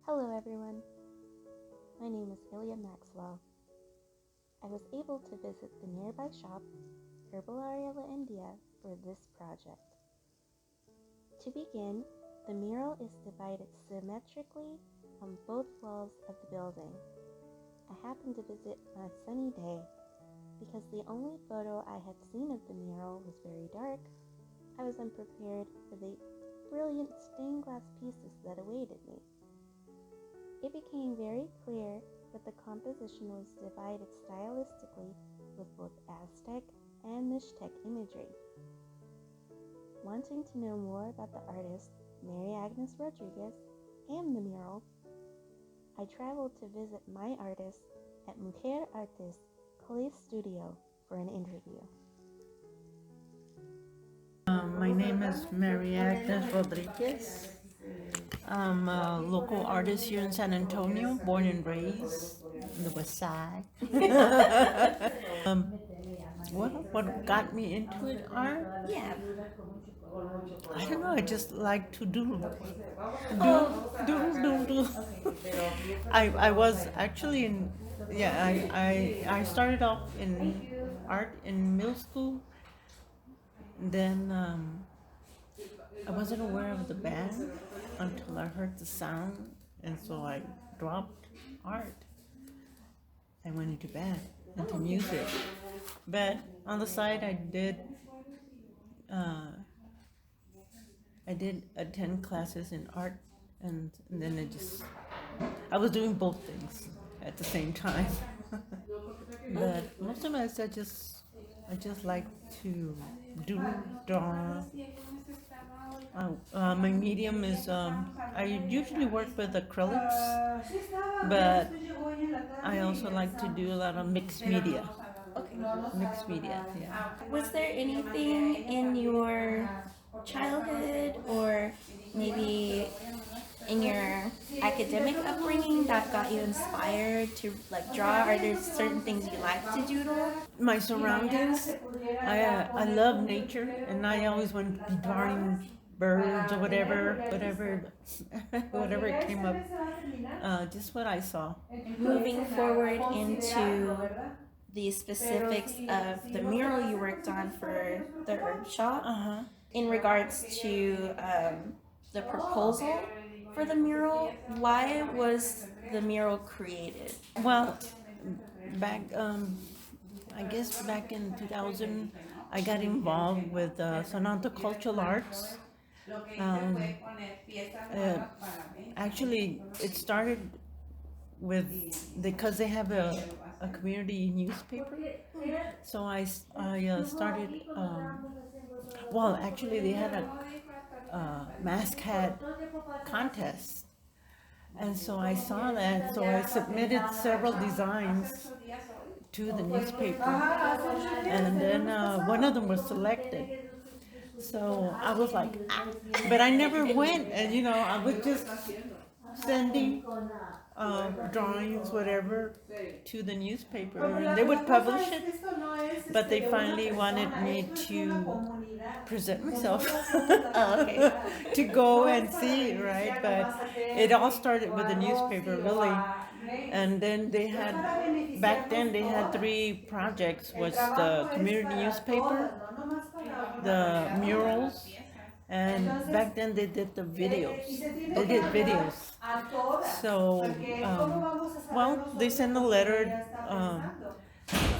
Hello everyone, my name is Ilya Maxwell. I was able to visit the nearby shop, Herbolaria La India, for this project. To begin, the mural is divided symmetrically on both walls of the building. I happened to visit on a sunny day. Because the only photo I had seen of the mural was very dark, I was unprepared for the brilliant stained glass pieces that awaited me. It became very clear that the composition was divided stylistically with both Aztec and Mixtec imagery. Wanting to know more about the artist Mary Agnes Rodriguez and the mural, I traveled to visit my artist at Mujer Artes Police Studio for an interview. My name is Mary Agnes Rodriguez. I'm a local artist here in San Antonio, born and raised in the West Side. What got me into it? Art? Yeah. I don't know. I just like to doodle. Doodle. I was actually in. Yeah, I started off in art in middle school. Then I wasn't aware of the band until I heard the sound, and so I dropped art. I went into band, into music. But on the side, I did attend classes in art, and then I was doing both things at the same time. But most of my I just like to draw. My medium is, I usually work with acrylics, but I also like to do a lot of mixed media. Okay. Mixed media, yeah. Was there anything in your childhood or maybe in your academic upbringing that got you inspired to draw? Are there certain things you like to doodle? My surroundings, I love nature, and I always want to be drawing birds or whatever came up, just what I saw. Moving forward into the specifics of the mural you worked on for the herb shop, in regards to the proposal for the mural, why was the mural created? Well, I guess back in 2000, I got involved with San Anto Cultural Arts. Actually, it started because they have a community newspaper. So I started. Well, actually, they had a mascot contest, and so I saw that. So I submitted several designs to the newspaper, and then one of them was selected. So I was like, but I never went, and I was just sending drawings, whatever, to the newspaper, and they would publish it. But they finally wanted me to present myself, to go and see, right? But it all started with the newspaper, really. And then back then they had 3 projects: was the community newspaper, the murals, and back then they did the videos. They did videos. So, well, they sent a letter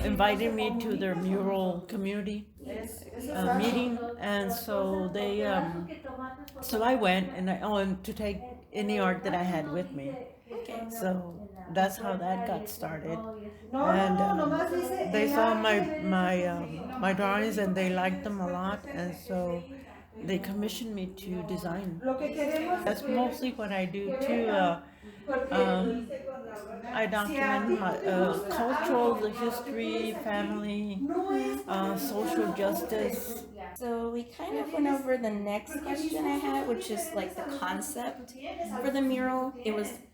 inviting me to their mural community meeting, and so so I went, and to take any art that I had with me. So that's how that got started, and they saw my drawings and they liked them a lot, and so they commissioned me to design. That's mostly what I do too. I document my cultural, the history, family, social justice. So we kind of went over the next question I had, which is the concept for the mural.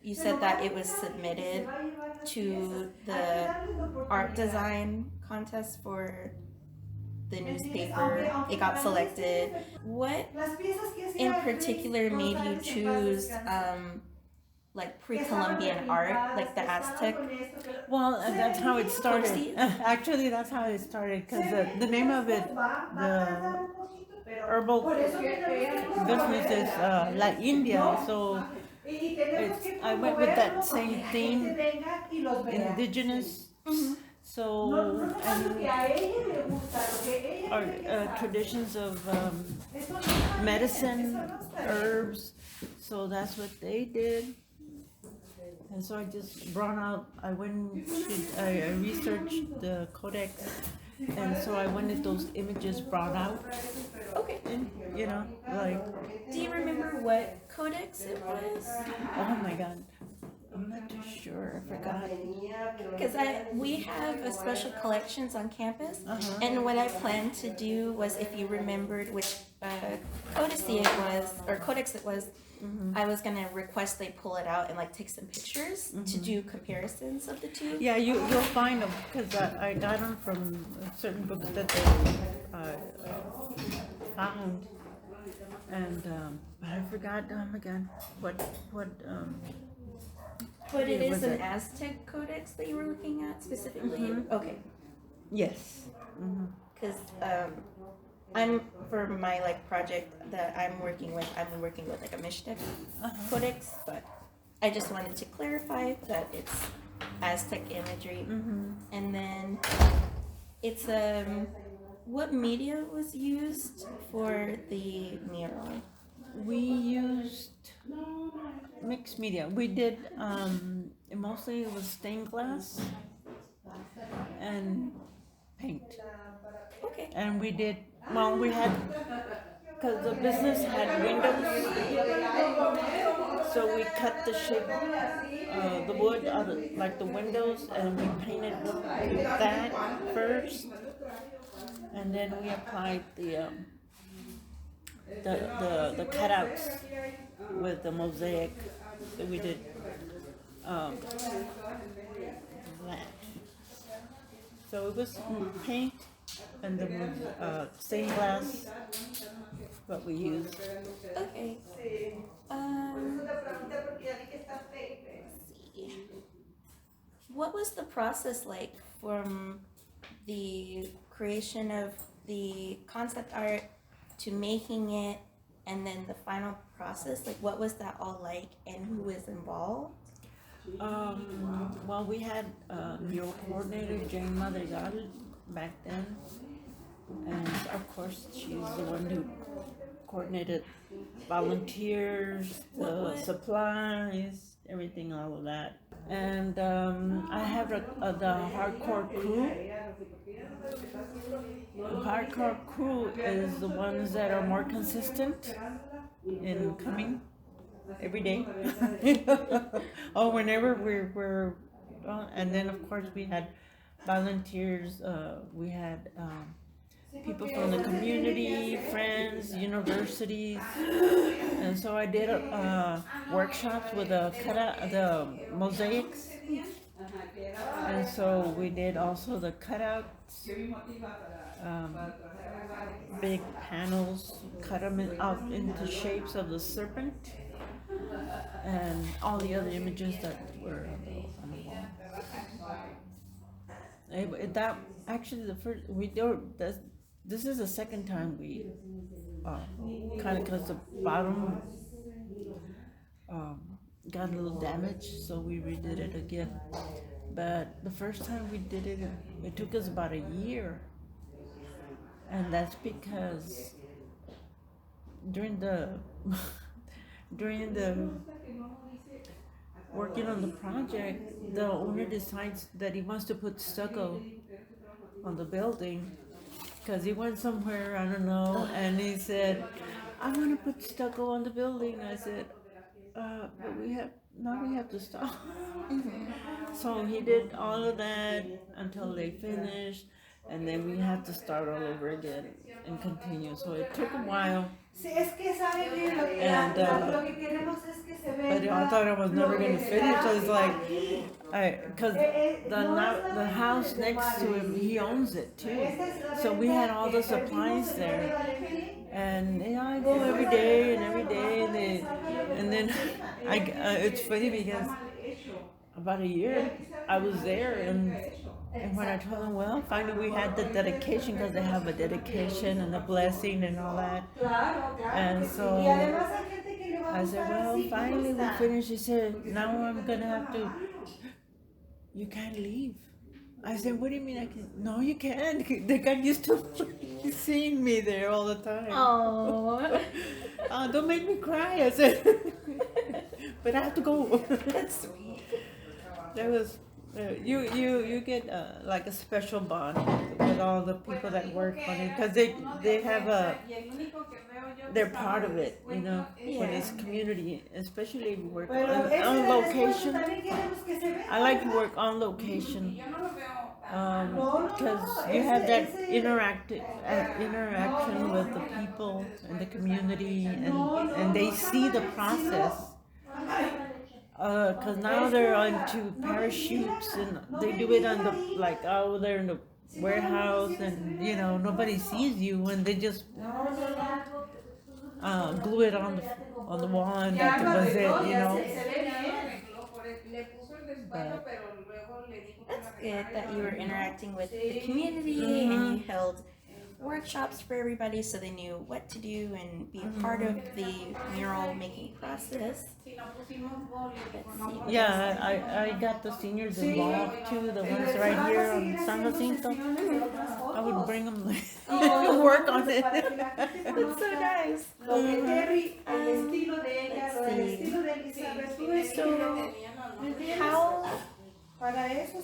You said that it was submitted to the art design contest for the newspaper. It got selected. What in particular made you choose like pre-Columbian art, like the Aztec. Well, that's how it started. Codices? Actually, that's how it started because the name of it, the herbal business is La India. So I went with that same theme, indigenous. Mhm. So, and our traditions of medicine, herbs. So that's what they did. And so I just brought out, I researched the codex, and so I wanted those images brought out. Okay. And, you know, like, Do you remember what codex it was? oh my God, I'm not too sure, I forgot. Because we have a special collections on campus, Uh-huh. and what I planned to do was, if you remembered which codice it was, or codex it was, I was gonna request they pull it out and like take some pictures to do comparisons of the two. Yeah, you'll find them, because I got them from certain books that they found. And, but I forgot, oh my God, what, But it is was an it? Aztec codex that you were looking at specifically? Okay. yes. Because I'm, for my like project that I'm working with like a Mixtec codex, but I just wanted to clarify that it's Aztec imagery. And then it's what media was used for the mural? We used mixed media. We did, mostly it was stained glass and paint. Okay. And we did, well, we had, because the business had windows, so we cut the shape, the wood out of, like the windows, and we painted that first. And then we applied the cutouts with the mosaic that we did, that. So it was paint and the stained glass, what we used. Okay. Let's see. What was the process like from the creation of the concept art to making it, and then the final process? Like, what was that all like, and who was involved? Well, we had mural coordinator Jane Madrigal back then, and of course she's the one who coordinated volunteers, the supplies, everything, all of that. And I have the hardcore crew. The hardcore crew is the ones that are more consistent in coming every day. Oh, whenever we're and then of course we had volunteers, we had people from the community, friends, universities, and so I did workshops with the mosaics, and so we did also the cutouts, big panels, cut them out into shapes of the serpent, and all the other images that were on the wall. That actually the first we do this is the second time we kind of, because the bottom got a little damaged, so we redid it again. But the first time we did it, it took us about a year, and that's because during the working on the project, the owner decides that he wants to put stucco on the building, because he went somewhere, I don't know, and he said, I want to put stucco on the building. I said, but we have to stop. So he did all of that until they finished. and then we had to start all over again and continue. So it took a while, and but I thought I was never gonna finish. I was like, because the house next to him, he owns it too. So we had all the supplies there, and I go every day, and then it's funny because about a year I was there, and when I told them, well, finally we had the dedication, because they have a dedication and a blessing and all that, and so I said, well, finally we finished. He said, now I'm gonna have to. You can't leave. I said, what do you mean I can? No, you can't. They got used to seeing me there all the time. Oh. Don't make me cry. I said, but I have to go. That's sweet. There was, you get like a special bond with all the people that work on it, because they have they're part of it, you know, when it's community, especially if you work on location. I like to work on location, because you have that interaction with the people and the community, and they see the process. Because now they're onto parachutes, and they do it on the, like, out there in the warehouse, and you know, nobody sees you, when they just glue it on the wall, and that was it, you know. But that's good that you were interacting with the community, and you held workshops for everybody so they knew what to do and be part of the mural making process. Yeah, I got the seniors involved too, the ones right here on San Jacinto. I would bring them work on it. That's so nice. Let's see. So, how,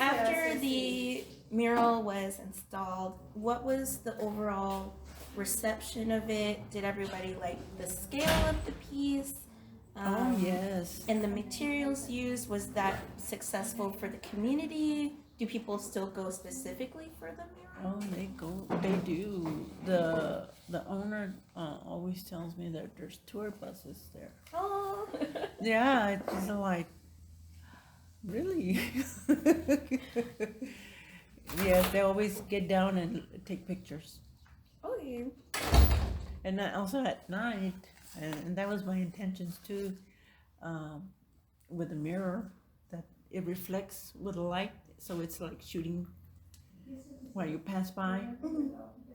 after the mural was installed, what was the overall reception of it? Did everybody like the scale of the piece? Oh, yes. And the materials used, was that successful for the community? Do people still go specifically for the mural? Oh, they do. The owner always tells me that there's tour buses there. Oh. Yeah, it's just like, really? Yes, they always get down and take pictures. Oh, yeah. And also at night, and that was my intentions too, with the mirror, that it reflects with light, so it's like shooting while you pass by.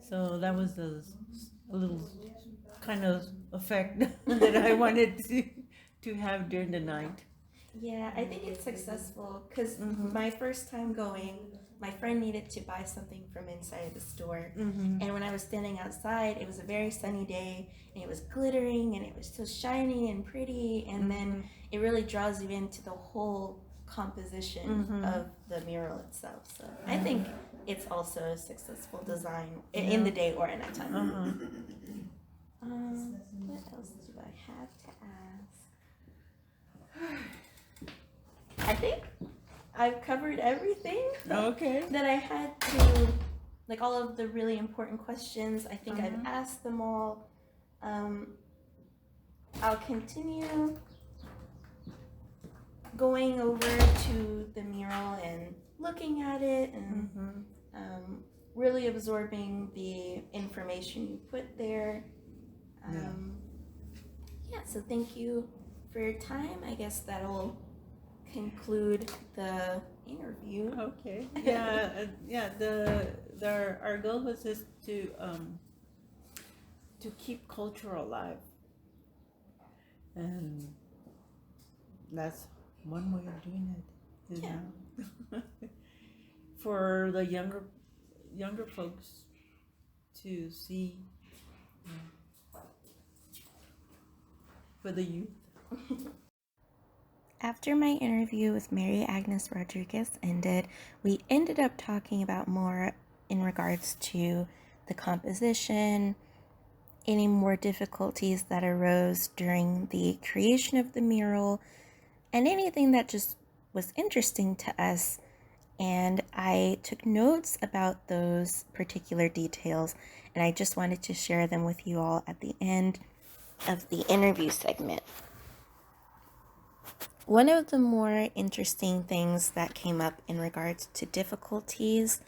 So that was a little kind of effect that I wanted to have during the night. Yeah, I think it's successful, because my first time going, my friend needed to buy something from inside the store, and when I was standing outside, it was a very sunny day, and it was glittering, and it was so shiny and pretty, and then it really draws you into the whole composition of the mural itself. So I think it's also a successful design in the day or at nighttime. What else do I have to ask? I think I've covered everything that I had to, like all of the really important questions. I think I've asked them all. I'll continue going over to the mural and looking at it and really absorbing the information you put there. So thank you for your time. I guess that'll conclude the interview. Okay. Our goal was just to keep culture alive, and that's one way of doing it. You know? For the younger folks to see, for the youth. After my interview with Mary Agnes Rodriguez ended, we ended up talking about more in regards to the composition, any more difficulties that arose during the creation of the mural, and anything that just was interesting to us. and I took notes about those particular details, and I just wanted to share them with you all at the end of the interview segment. One of the more interesting things that came up in regards to difficulties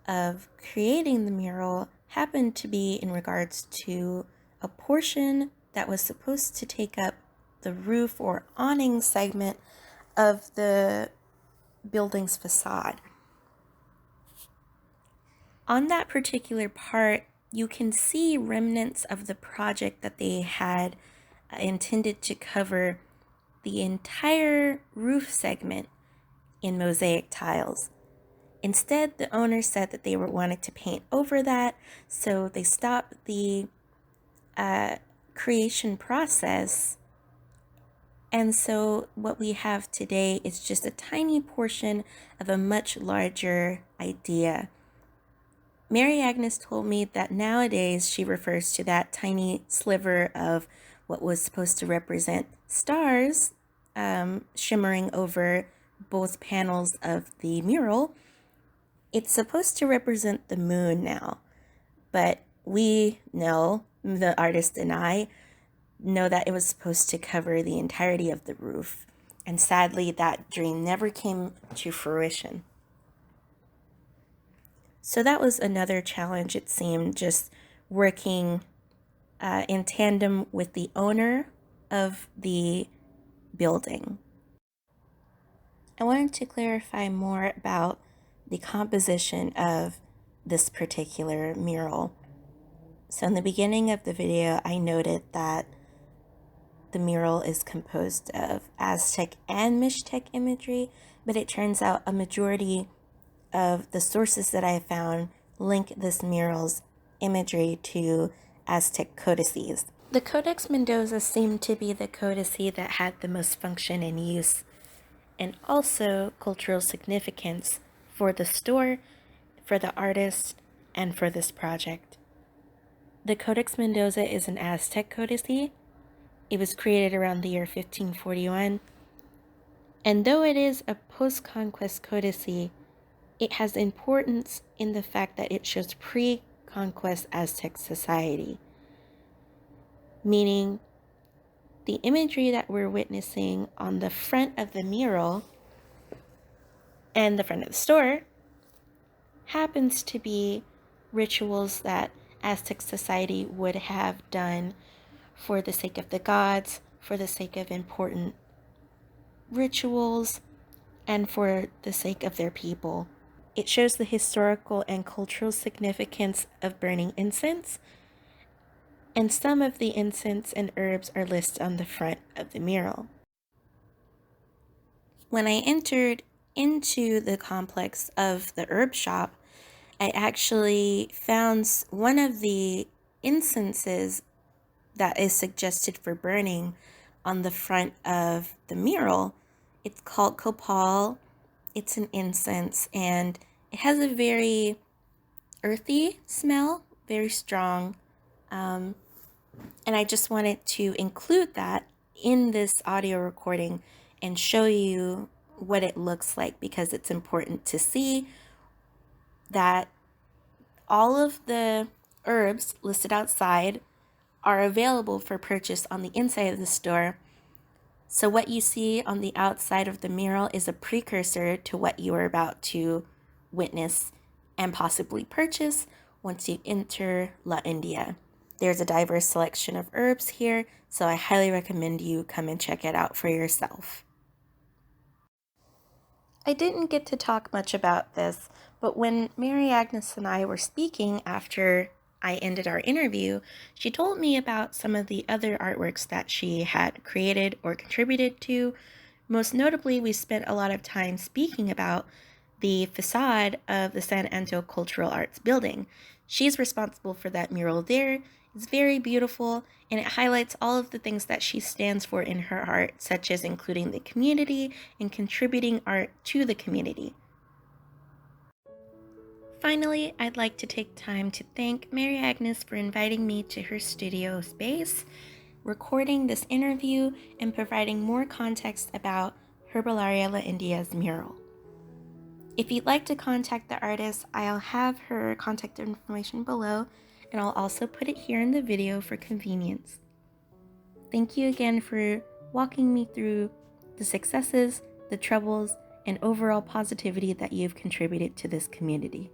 of creating the mural happened to be in regards to a portion that was supposed to take up the roof or awning segment of the building's facade. On that particular part, you can see remnants of the project that they had intended to cover the entire roof segment in mosaic tiles. Instead, the owner said that they wanted to paint over that, so they stopped the creation process. And so what we have today is just a tiny portion of a much larger idea. Mary Agnes told me that nowadays she refers to that tiny sliver of what was supposed to represent stars shimmering over both panels of the mural. It's supposed to represent the moon now, but we know, the artist and I, know that it was supposed to cover the entirety of the roof, and sadly that dream never came to fruition. So that was another challenge, it seemed, just working in tandem with the owner of the building. I wanted to clarify more about the composition of this particular mural. So in the beginning of the video, I noted that the mural is composed of Aztec and Mixtec imagery, but it turns out a majority of the sources that I have found link this mural's imagery to Aztec codices. The Codex Mendoza seemed to be the codice that had the most function and use, and also cultural significance for the store, for the artist, and for this project. The Codex Mendoza is an Aztec codice. It was created around the year 1541, and though it is a post-conquest codice, it has importance in the fact that it shows pre-conquest Aztec society, meaning the imagery that we're witnessing on the front of the mural and the front of the store happens to be rituals that Aztec society would have done for the sake of the gods, for the sake of important rituals, and for the sake of their people. It shows the historical and cultural significance of burning incense, and some of the incense and herbs are listed on the front of the mural. When I entered into the complex of the herb shop, I actually found one of the incenses that is suggested for burning on the front of the mural. It's called copal. It's an incense, and it has a very earthy smell, very strong. And I just wanted to include that in this audio recording and show you what it looks like, because it's important to see that all of the herbs listed outside are available for purchase on the inside of the store. So what you see on the outside of the mural is a precursor to what you are about to witness and possibly purchase once you enter La India. There's a diverse selection of herbs here, so I highly recommend you come and check it out for yourself. I didn't get to talk much about this, but when Mary Agnes and I were speaking after I ended our interview, she told me about some of the other artworks that she had created or contributed to. Most notably, we spent a lot of time speaking about the facade of the San Anto Cultural Arts building. She's responsible for that mural there. It's very beautiful, and it highlights all of the things that she stands for in her art, such as including the community and contributing art to the community. Finally, I'd like to take time to thank Mary Agnes for inviting me to her studio space, recording this interview, and providing more context about Herbolaria La India's mural. If you'd like to contact the artist, I'll have her contact information below, and I'll also put it here in the video for convenience. Thank you again for walking me through the successes, the troubles, and overall positivity that you've contributed to this community.